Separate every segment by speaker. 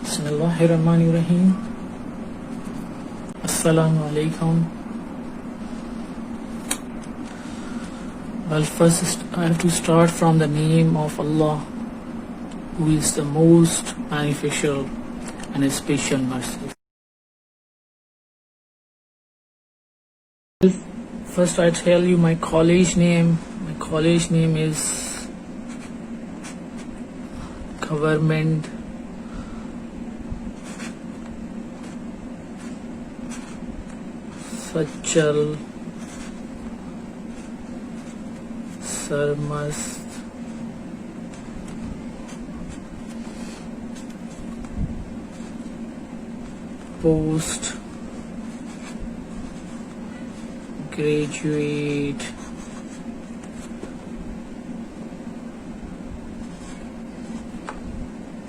Speaker 1: Bismillahirrahmanirrahim. Assalamu alaikum. Well, first I have to start from the name of Allah, who is the most beneficial and special mercy. First I tell you my college name. My college name is Government Sachal Sarmast Post Graduate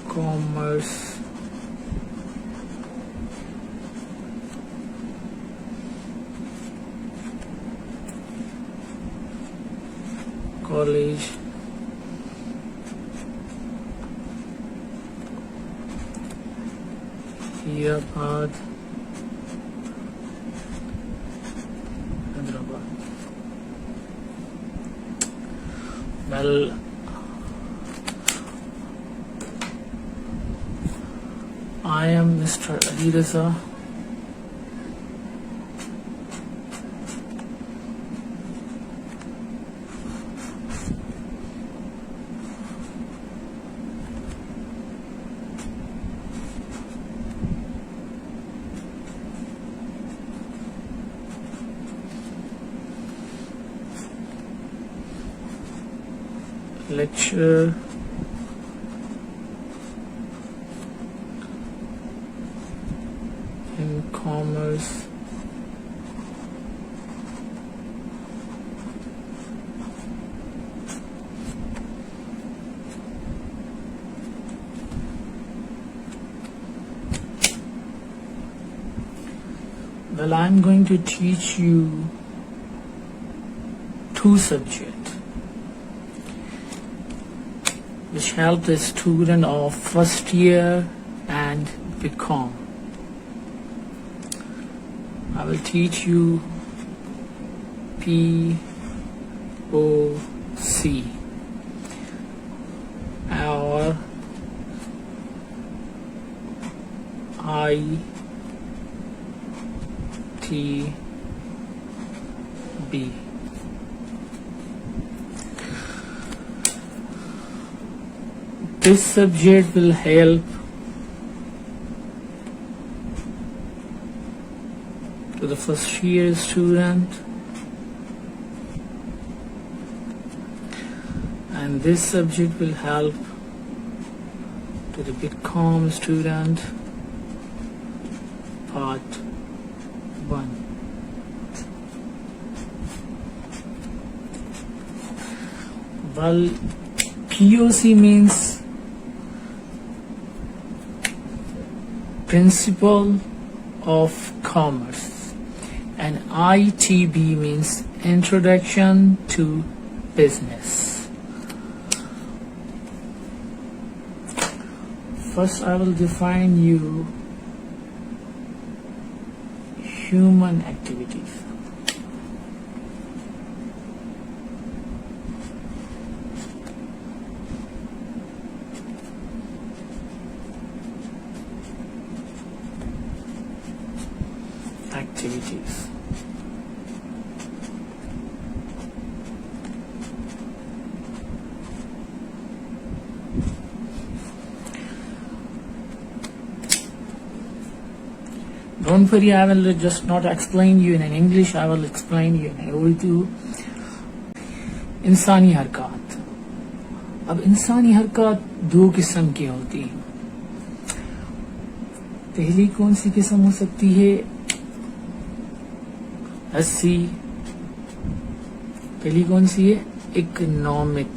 Speaker 1: Commerce College Hyderabad, Well, I am Mr. Ali Raza. Lecturer in Commerce Well, I'm going to teach you two subjects which help the student of first year and BCom. I will teach you POC or ITB. This subject will help to the first year student, and this subject will help to the BCom student part 1. Well, POC means Principle of Commerce, and ITB means Introduction to Business. First, I will define you human activities. Activities. Don't worry, I will just not explain you in English, I will explain you in Urdu. इंसानी हरकत. अब इंसानी हरकत दो किस्म की होती है. पहली कौन सी किस्म हो सकती है? पहली कौन सी है? इकोनॉमिक.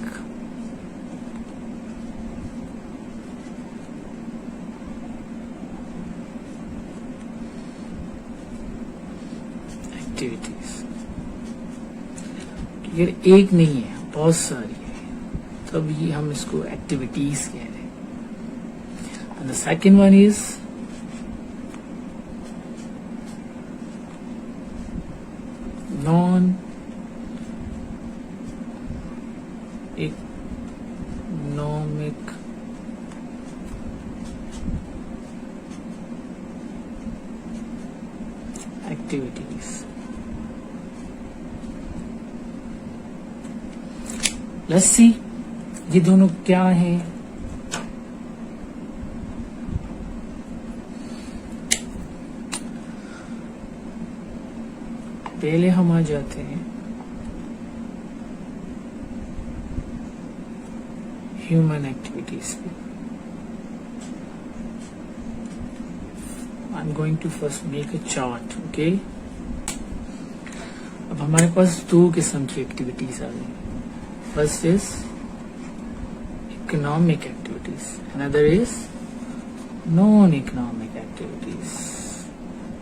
Speaker 1: एक्टिविटीज. अगर एक नहीं है, बहुत सारी है, तब ये हम इसको एक्टिविटीज कह रहे हैं. And the second one is non-economic activities. Let's see ये दोनों क्या हैं. पहले हम आ जाते हैं ह्यूमन एक्टिविटीज पे. I am going to first make a chart. Okay, अब हमारे पास दो किस्म की एक्टिविटीज आ गई. First is economic activities, another is non economic activities.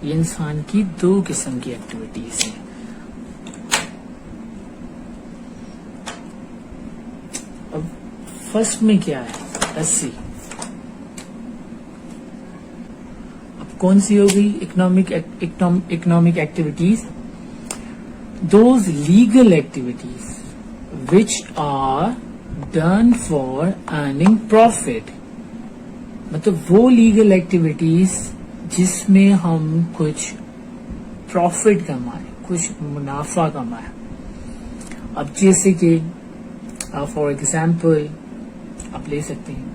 Speaker 1: ये इंसान की दो किस्म की एक्टिविटीज हैं. अब फर्स्ट में क्या है, लेट्स सी. अब कौन सी हो गई economic activities? Those legal activities which are done for earning profit. मतलब वो लीगल एक्टिविटीज जिसमें हम कुछ प्रॉफिट कमाए, कुछ मुनाफा कमाए. अब जैसे कि फॉर एग्जाम्पल आप ले सकते हैं,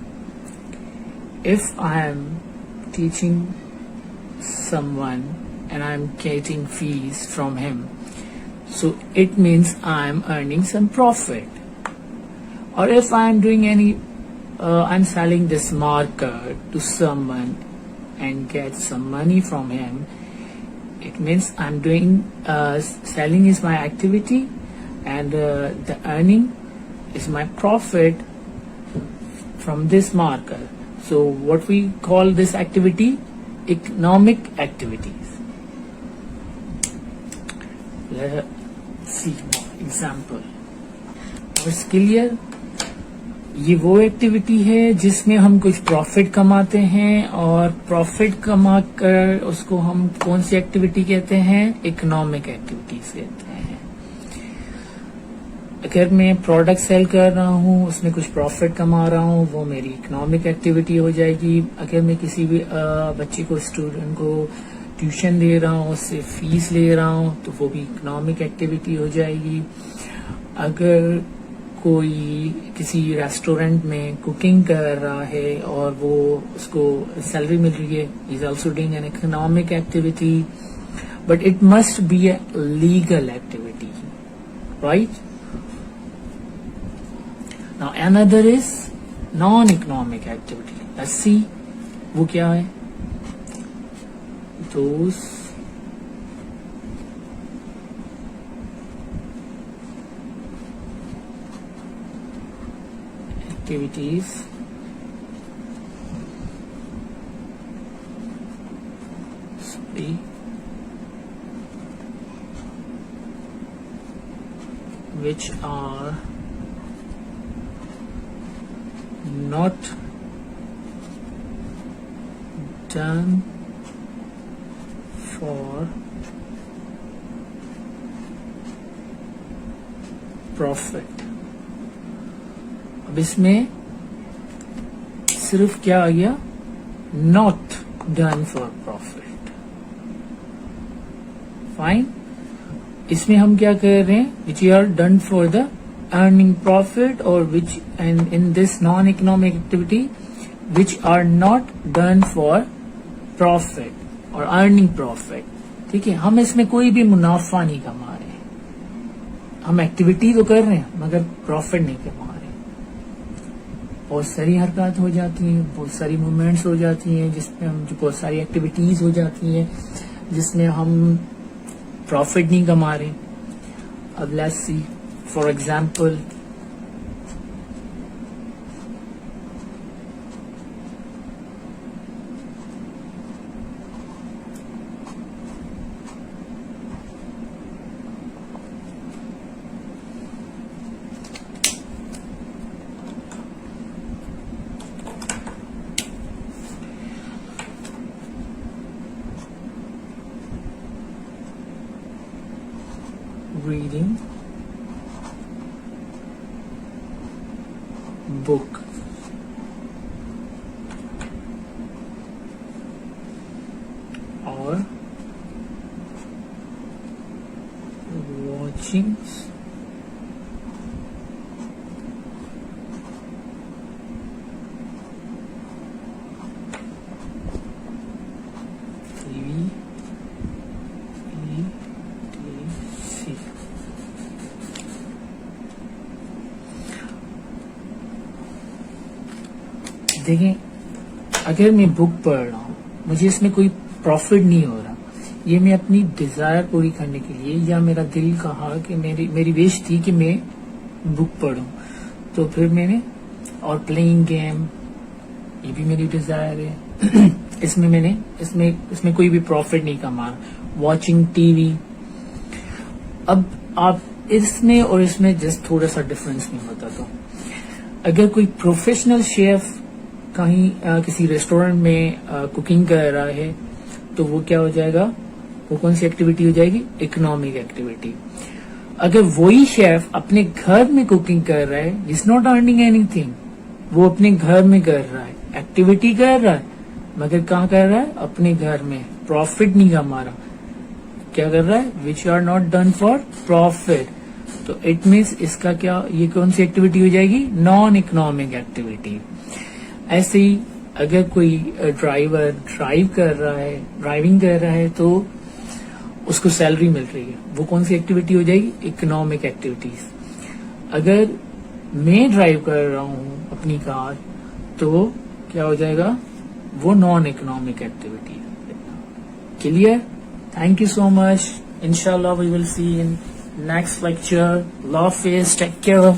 Speaker 1: if I am teaching someone and I am getting fees from him, so it means I am earning some profit. Or if I am doing I'm selling this marker to someone and get some money from him, it means I'm doing, selling is my activity and the earning is my profit from this marker. So what we call this activity? Economic activities. Let's see more example. It's clear? ये वो activity है जिसमें हम कुछ profit कमाते हैं, और profit कमा कर उसको हम कौन सी एक्टिविटी कहते हैं? इकोनॉमिक एक्टिविटीज कहते हैं. अगर मैं प्रोडक्ट सेल कर रहा हूँ, उसमें कुछ प्रॉफिट कमा रहा हूँ, वो मेरी इकोनॉमिक एक्टिविटी हो जाएगी. अगर मैं किसी भी बच्चे को, स्टूडेंट को ट्यूशन दे रहा हूँ, उससे फीस ले रहा हूँ, तो वो भी इकोनॉमिक एक्टिविटी हो जाएगी. अगर कोई किसी रेस्टोरेंट में कुकिंग कर रहा है और वो उसको सैलरी मिल रही है, is also doing an economic activity, but it must be a legal activity, right? Now another is non economic activity. Let's see वो क्या है. दोस activities which are not done for profit. अब इसमें सिर्फ क्या आ गया? Not done for profit. Fine. इसमें हम क्या कर रहे हैं? Which are done for the earning profit, और which and in this non economic activity which are not done for profit और अर्निंग प्रॉफिट. ठीक है, हम इसमें कोई भी मुनाफा नहीं कमा रहे. हम एक्टिविटी तो कर रहे हैं मगर प्रॉफिट नहीं कमा रहे. बहुत सारी हरकत हो जाती हैं, बहुत सारी मूवमेंट्स हो जाती हैं, जिसमें हम बहुत सारी एक्टिविटीज हो जाती हैं जिसमें हम प्रॉफिट नहीं कमा रहे. अब let's see for example, reading book, or watching TV, ETC. देखें, अगर मैं बुक पढ़ रहा हूँ, मुझे इसमें कोई प्रॉफिट नहीं हो रहा, ये मैं अपनी डिजायर पूरी करने के लिए, या मेरा दिल कहा कि मेरी विश थी कि मैं बुक पढूं, तो फिर मैंने, और प्लेइंग गेम, ये भी मेरी डिजायर है इसमें कोई भी प्रॉफिट नहीं कमा। वॉचिंग टीवी, अब आप इसमें और इसमें जस्ट थोड़ा सा डिफरेंस नहीं होता। तो अगर कोई प्रोफेशनल शेफ कहीं किसी रेस्टोरेंट में कुकिंग कर रहा है, तो वो क्या हो जाएगा, वो कौन सी एक्टिविटी हो जाएगी, इकोनॉमिक एक्टिविटी। अगर वही शेफ अपने घर में कुकिंग कर रहा है, इज नॉट अर्निंग एनीथिंग, वो अपने घर में कर रहा है, एक्टिविटी कर रहा है, मगर कहाँ कर रहा है, अपने घर में, प्रॉफिट नहीं कमा रहा, क्या कर रहा है, which are not done for profit. तो इट मीन्स इसका क्या, ये कौन सी एक्टिविटी हो जाएगी, नॉन इकोनॉमिक एक्टिविटी। ऐसे ही अगर कोई ड्राइवर ड्राइविंग कर रहा है, तो उसको सैलरी मिल रही है, वो कौन सी एक्टिविटी हो जाएगी, इकोनॉमिक एक्टिविटीज। अगर मैं ड्राइव कर रहा हूँ अपनी कार, तो क्या हो जाएगा, वो non economic activity. Clear? Thank you so much. इंशाल्लाह we will see in next lecture. Love face, take care.